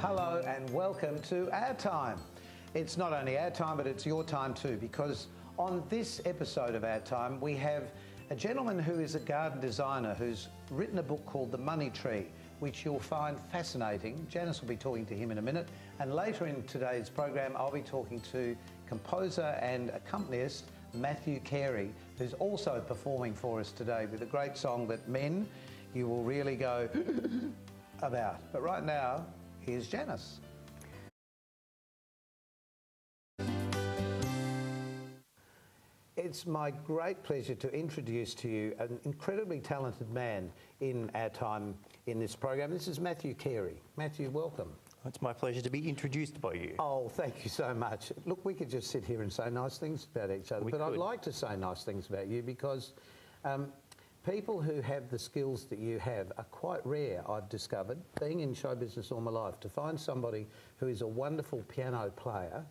Hello and welcome to Our Time. It's not only our time, but it's your time too, because on this episode of Our Time, we have a gentleman who is a garden designer who's written a book called The Money Tree, which you'll find fascinating. Janice will be talking to him in a minute. And later in today's program, I'll be talking to composer and accompanist Matthew Carey, who's also performing for us today with a great song that men, you will really go about. But right now, here's Janice. It's my great pleasure to introduce to you an incredibly talented man in our time in this program. This is Matthew Carey. Matthew, welcome. It's my pleasure to be introduced by you. Oh, thank you so much. Look, we could just sit here and say nice things about each other, but I'd like to say nice things about you because people who have the skills that you have are quite rare, I've discovered, being in show business all my life, to find somebody who is a wonderful piano player,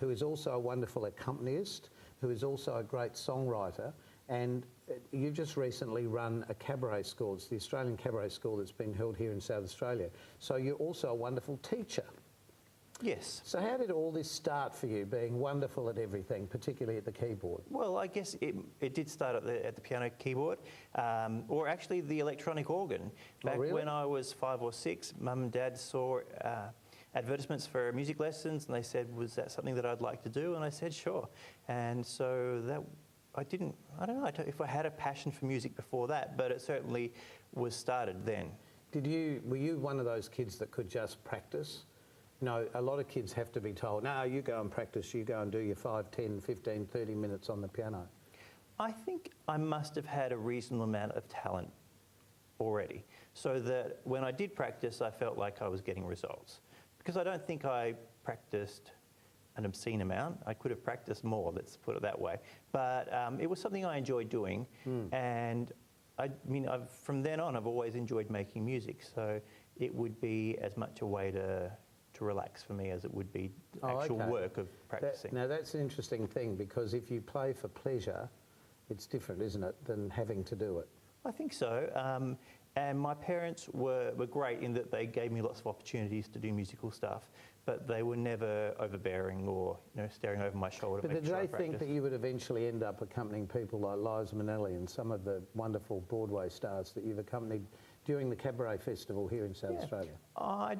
who is also a wonderful accompanist, who is also a great songwriter, and you've just recently run a cabaret school. It's the Australian Cabaret School that's been held here in South Australia. So you're also a wonderful teacher. Yes. So how did all this start for you, being wonderful at everything, particularly at the keyboard? Well, I guess it did start at the piano keyboard, or actually the electronic organ. Back when I was 5 or 6, Mum and Dad saw advertisements for music lessons, and they said, was that something that I'd like to do? And I said, sure. And so that, I don't know if I had a passion for music before that, but it certainly was started then. Were you one of those kids that could just practice? You know, a lot of kids have to be told, no, you go and practice, you go and do your 5, 10, 15, 30 minutes on the piano. I think I must have had a reasonable amount of talent already, so that when I did practice, I felt like I was getting results. Because I don't think I practiced an obscene amount. I could have practiced more, let's put it that way. But it was something I enjoyed doing, and from then on, I've always enjoyed making music, so it would be as much a way to relax for me as it would be actual work of practicing. Now that's an interesting thing, because if you play for pleasure, it's different, isn't it, than having to do it? I think so. And my parents were great in that they gave me lots of opportunities to do musical stuff, but they were never overbearing or staring over my shoulder. But did they think that you would eventually end up accompanying people like Liza Minnelli and some of the wonderful Broadway stars that you've accompanied during the Cabaret Festival here in South Australia? I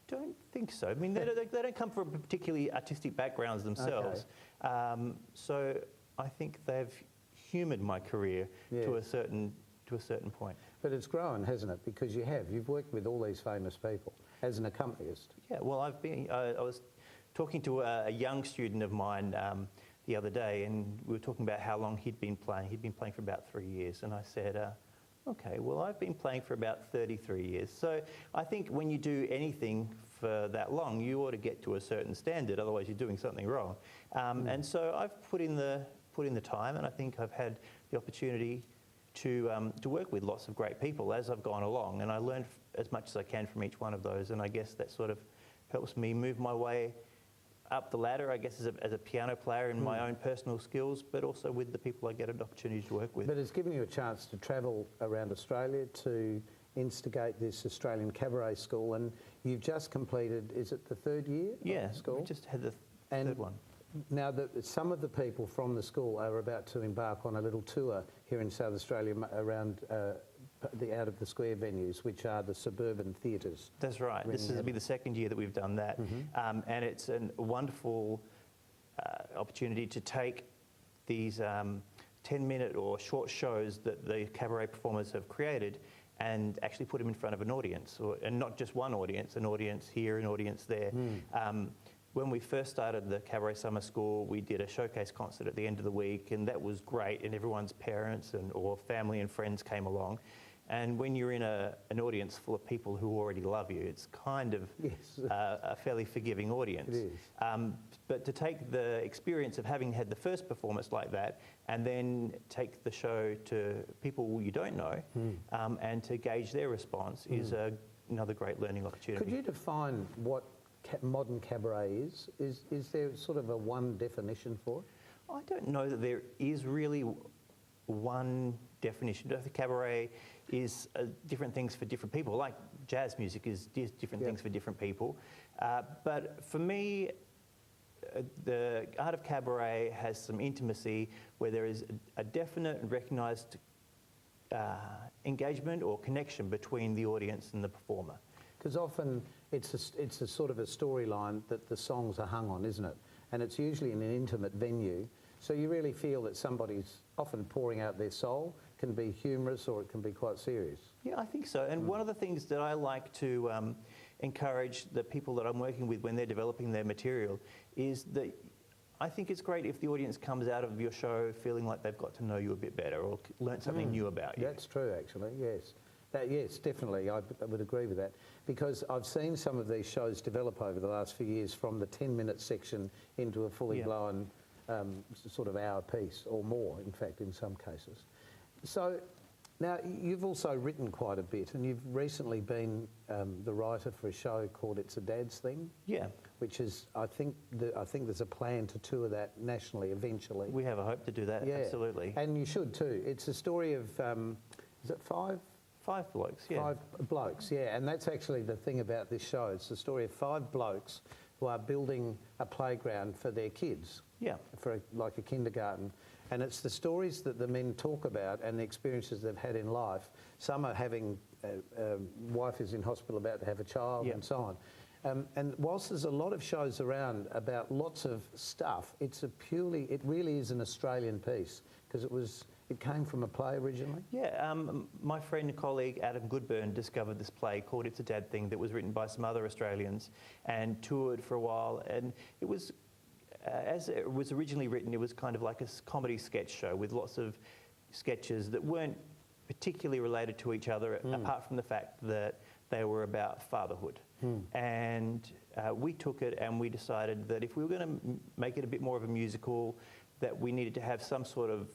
don't think so. I mean, they don't come from particularly artistic backgrounds themselves. Okay. So I think they've humoured my career to a certain point. But it's grown, hasn't it? Because you've worked with all these famous people as an accompanist. Yeah, well, I was talking to a young student of mine the other day, and we were talking about how long he'd been playing. He'd been playing for about 3 years, and I said, okay, well, I've been playing for about 33 years. So I think when you do anything for that long, you ought to get to a certain standard, otherwise you're doing something wrong. And so I've put in the time, and I think I've had the opportunity to work with lots of great people as I've gone along, and I learned as much as I can from each one of those, and I guess that sort of helps me move my way up the ladder, I guess, as a piano player in my own personal skills, but also with the people I get an opportunity to work with. But it's given you a chance to travel around Australia to instigate this Australian Cabaret School, and you've just completed, is it the 3rd year of the school? We just had the third one. Now, some of the people from the school are about to embark on a little tour here in South Australia around the out of the square venues, which are the suburban theatres. That's right. This will be the 2nd year that we've done that. And it's a wonderful opportunity to take these 10-minute or short shows that the cabaret performers have created and actually put them in front of an audience, and not just one audience, an audience here, an audience there. When we first started the Cabaret Summer School, we did a showcase concert at the end of the week, and that was great, and everyone's parents or family and friends came along. And when you're in an audience full of people who already love you, it's kind of a fairly forgiving audience. It is. But to take the experience of having had the first performance like that, and then take the show to people you don't know, and to gauge their response is another great learning opportunity. Could you define what modern cabaret is? Is there sort of a one definition for it? I don't know that there is really one definition. I think cabaret is different things for different people. Like jazz music is different things for different people. But for me, the art of cabaret has some intimacy where there is a definite and recognised engagement or connection between the audience and the performer. Because often it's a sort of a storyline that the songs are hung on, isn't it? And it's usually in an intimate venue. So you really feel that somebody's often pouring out their soul. It can be humorous or it can be quite serious. Yeah, I think so. And one of the things that I like to encourage the people that I'm working with when they're developing their material is that I think it's great if the audience comes out of your show feeling like they've got to know you a bit better or learnt something new about you. That's true, actually, yes. Yes, definitely, I would agree with that. Because I've seen some of these shows develop over the last few years from the 10-minute section into a fully blown sort of hour piece, or more, in fact, in some cases. So, now, you've also written quite a bit, and you've recently been the writer for a show called It's a Dad's Thing. Yeah. Which is, I think there's a plan to tour that nationally eventually. We have a hope to do that, absolutely. And you should too. It's a story of, is it five? 5 blokes, yeah. 5 blokes, yeah. And that's actually the thing about this show. It's the story of 5 blokes who are building a playground for their kids. Yeah. For like a kindergarten. And it's the stories that the men talk about and the experiences they've had in life. Some are having, wife is in hospital about to have a child and so on. And whilst there's a lot of shows around about lots of stuff, it really is an Australian piece because it came from a play originally? Yeah, my friend and colleague Adam Goodburn discovered this play called It's a Dad Thing that was written by some other Australians and toured for a while. And it was, as it was originally written, it was kind of like a comedy sketch show with lots of sketches that weren't particularly related to each other, apart from the fact that they were about fatherhood. And we took it and we decided that if we were going to make it a bit more of a musical, that we needed to have some sort of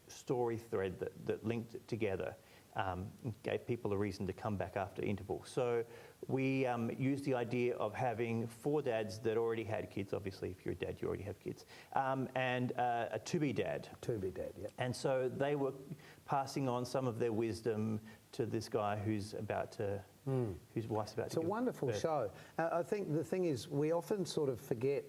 story thread that linked it together, gave people a reason to come back after interval. So we used the idea of having 4 dads that already had kids. Obviously, if you're a dad, you already have kids, and a to-be dad. To-be dad, yeah. And so they were passing on some of their wisdom to this guy whose wife's about to. It's a wonderful show. I think the thing is, we often sort of forget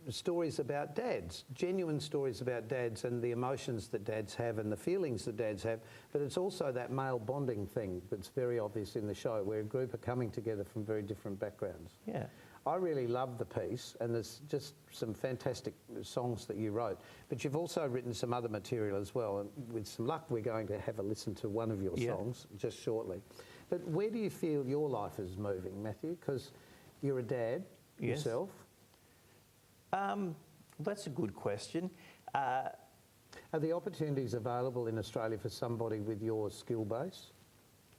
stories about dads, genuine stories about dads and the emotions that dads have and the feelings that dads have, but it's also that male bonding thing that's very obvious in the show where a group are coming together from very different backgrounds. Yeah. I really love the piece and there's just some fantastic songs that you wrote, but you've also written some other material as well, and with some luck we're going to have a listen to one of your songs just shortly. But where do you feel your life is moving, Matthew? Because you're a dad yourself. That's a good question. Are the opportunities available in Australia for somebody with your skill base?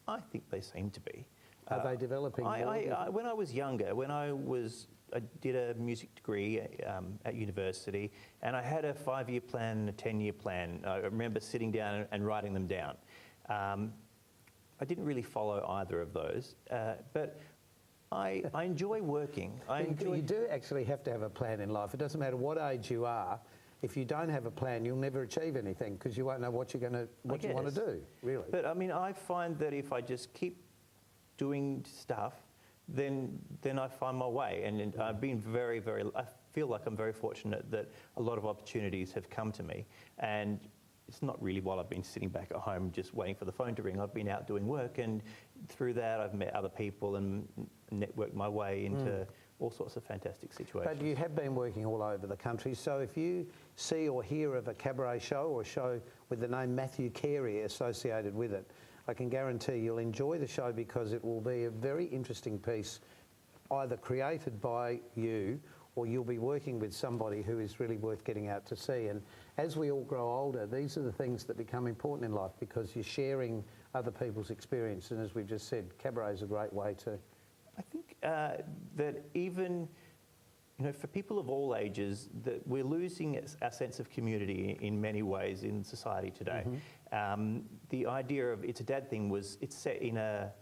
I think they seem to be. Are they developing more? When I was younger, I did a music degree at university, and I had a 5-year plan and a 10-year plan. I remember sitting down and writing them down. I didn't really follow either of those, but I enjoy working. You do actually have to have a plan in life. It doesn't matter what age you are. If you don't have a plan, you'll never achieve anything because you won't know what you want to do, really. But I mean, I find that if I just keep doing stuff, then I find my way. And I've been I feel like I'm very fortunate that a lot of opportunities have come to me. And it's not really while I've been sitting back at home just waiting for the phone to ring. I've been out doing work, and through that I've met other people and networked my way into all sorts of fantastic situations. But you have been working all over the country, so if you see or hear of a cabaret show or a show with the name Matthew Carey associated with it, I can guarantee you'll enjoy the show because it will be a very interesting piece, either created by you or you'll be working with somebody who is really worth getting out to see. And as we all grow older, these are the things that become important in life because you're sharing other people's experience. And as we've just said, cabaret is a great way to... I think that even, for people of all ages, that we're losing our sense of community in many ways in society today. The idea of It's a Dad Thing it's set in a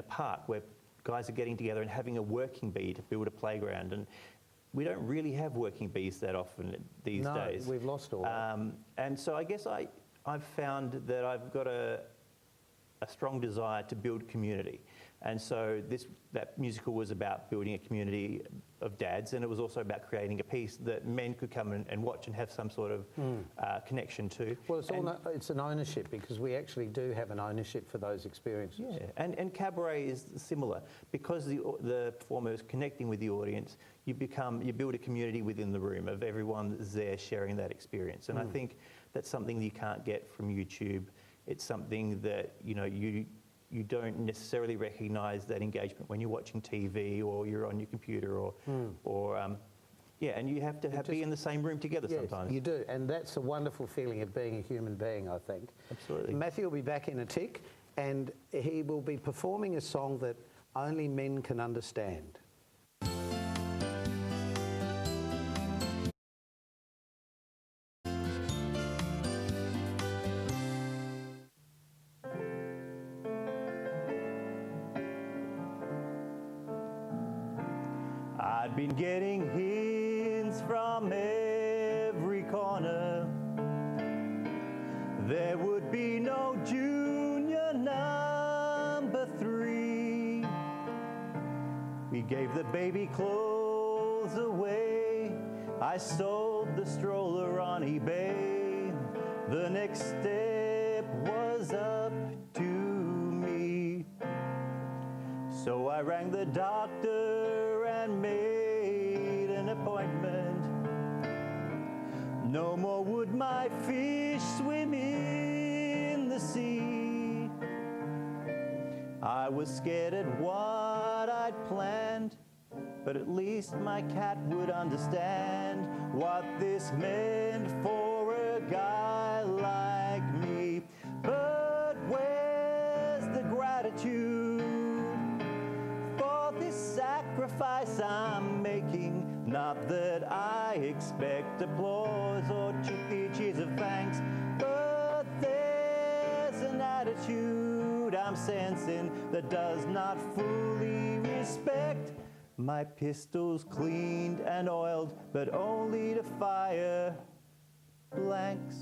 park where guys are getting together and having a working bee to build a playground. And we don't really have working bees that often these days. No, we've lost all that. And so I guess I've found that I've got a strong desire to build community. And so that musical was about building a community of dads, and it was also about creating a piece that men could come and watch and have some sort of connection to. Well, it's an ownership, because we actually do have an ownership for those experiences. Yeah, and cabaret is similar. Because the performer is connecting with the audience, you build a community within the room of everyone that's there sharing that experience. And I think that's something you can't get from YouTube. It's something that, you don't necessarily recognise that engagement when you're watching TV or you're on your computer and you have to be in the same room together sometimes. You do, and that's a wonderful feeling of being a human being, I think. Absolutely. Matthew will be back in a tick, and he will be performing a song that only men can understand. I'd been getting hints from every corner. There would be no junior number 3. We gave the baby clothes away. I sold the stroller on eBay. The next step was up to me. So I rang the doctor and made an appointment. No more would my fish swim in the sea. I was scared at what I'd planned, but at least my cat would understand what this meant for a guy like me. But where's the gratitude for this sacrifice I'm making? Not that I expect applause or cheers of thanks, but there's an attitude I'm sensing that does not fully respect my pistols cleaned and oiled, but only to fire blanks.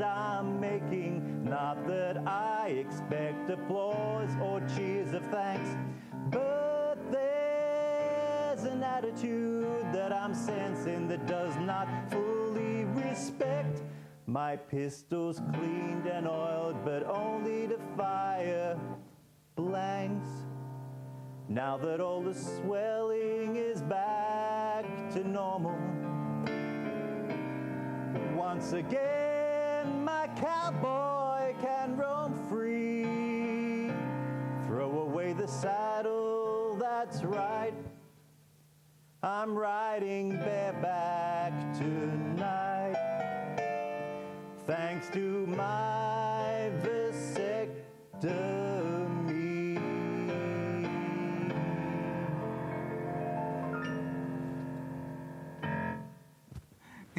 I'm making, not that I expect applause or cheers of thanks, but there's an attitude that I'm sensing that does not fully respect my pistols cleaned and oiled, but only to fire blanks. Now that all the swelling is back to normal, once again my cowboy can roam free. Throw away the saddle, that's right, I'm riding bareback tonight. Thanks to my vasectomy.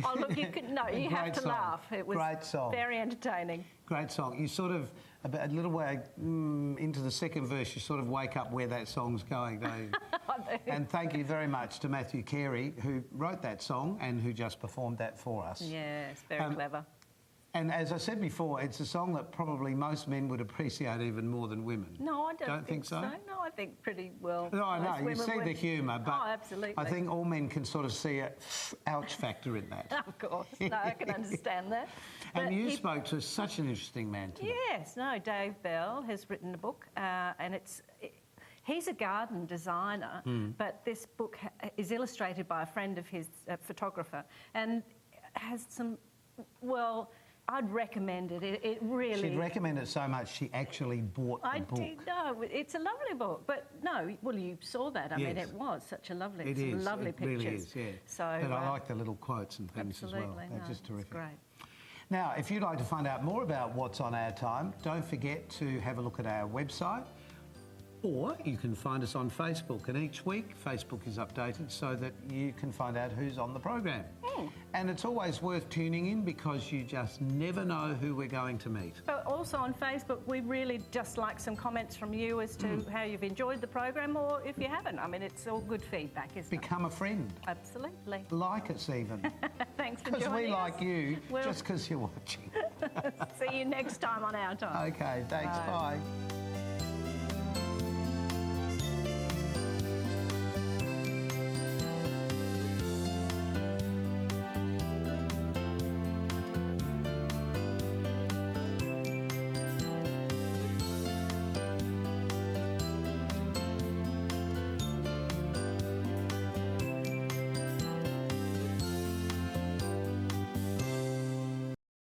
Oh, look, you have to laugh. It was great song. Very entertaining. Great song. You sort of, a little way into the second verse, you sort of wake up where that song's going, don't you? And thank you very much to Matthew Carey, who wrote that song and who just performed that for us. Yes, very clever. And as I said before, it's a song that probably most men would appreciate even more than women. No, I don't think so. No, I think pretty well. No, I know, you see the humour, but oh, absolutely. I think all men can sort of see a ouch factor in that. Of course, no, I can understand that. And you spoke to such an interesting man today. Yes, no, Dave Bell has written a book, and he's a garden designer, but this book is illustrated by a friend of his, a photographer, and has some, well, I'd recommend it. It really... She'd recommend it so much she actually bought the book. I did, no, it's a lovely book. But no, well, you saw that. I mean, it was such a lovely, lovely pictures. Really is, yeah. So, but I like the little quotes and things as well. They're just terrific. It's great. Now, if you'd like to find out more about what's on Our Time, don't forget to have a look at our website, or you can find us on Facebook. And each week, Facebook is updated so that you can find out who's on the program. And it's always worth tuning in because you just never know who we're going to meet. But also on Facebook, we really just like some comments from you as to how you've enjoyed the program, or if you haven't. I mean, it's all good feedback, isn't it? Become a friend. Absolutely. Like us even. Thanks for joining Because we us. like you, We'll just because you're watching. see you next time on Our Time. Okay, thanks. Bye.